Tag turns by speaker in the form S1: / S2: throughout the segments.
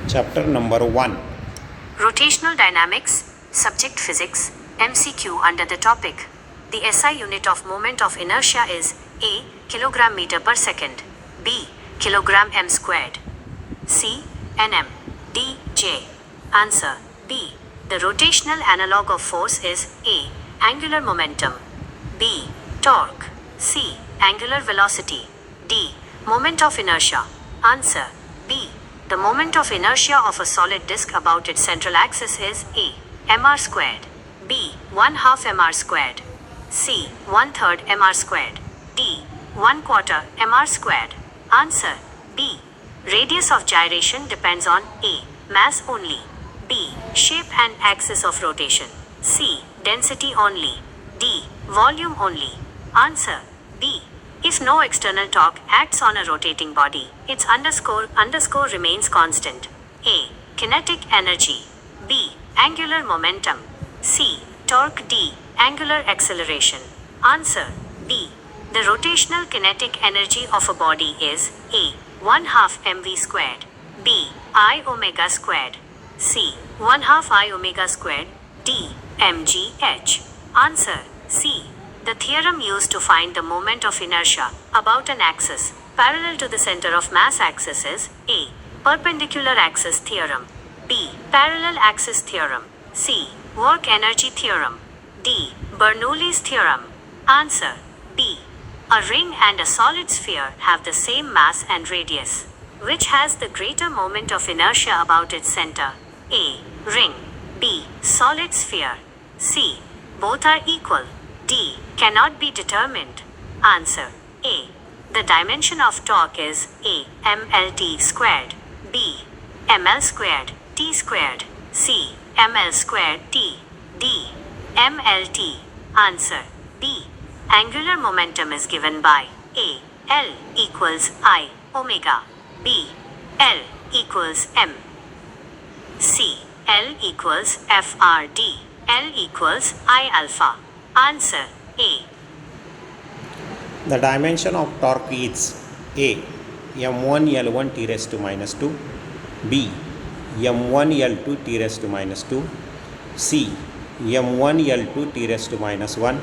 S1: Chapter number 1.
S2: Rotational Dynamics, Subject Physics, MCQ under the topic. The SI unit of moment of inertia is A. Kilogram meter per second, B. Kilogram m squared, C. Nm, D. J. Answer B. The rotational analog of force is A. Angular momentum, B. Torque, C. Angular velocity, D. Moment of inertia. Answer B. The moment of inertia of a solid disk about its central axis is A. mr squared, B. 1/2 mr squared, C. 1/3 mr squared, D. 1/4 mr squared. Answer B. Radius of gyration depends on A. Mass only, B. Shape and axis of rotation, C. Density only, D. Volume only. Answer B. If no external torque acts on a rotating body, its underscore remains constant. A. Kinetic energy, B. Angular momentum, C. Torque, D. Angular acceleration. Answer B. The rotational kinetic energy of a body is A. 1/2 mv squared, B. I omega squared, C. 1/2 I omega squared, D. mgh. Answer C. The theorem used to find the moment of inertia about an axis parallel to the center of mass axis is A. Perpendicular axis theorem, B. Parallel axis theorem, C. Work energy theorem, D. Bernoulli's theorem. Answer B. A ring and a solid sphere have the same mass and radius. Which has the greater moment of inertia about its center? A. Ring, B. Solid sphere, C. Both are equal, D. Cannot be determined. Answer A. The dimension of torque is A. mlt squared, B. ml squared t squared, C. ml squared t, D. mlt. Answer B. Angular momentum is given by A. L equals I omega, B. L equals m, C. L equals frd, L equals I alpha. Answer A.
S1: The dimension of torque is A. m1 L1 t raised to minus 2, B. m1 L2 t raised to minus 2, C. m1 L2 t raised to minus 1,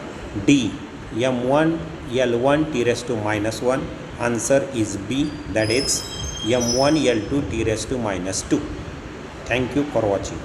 S1: D. m1 L1 t raised to minus 1. Answer is B, that is m1 L2 t raised to minus 2. Thank you for watching.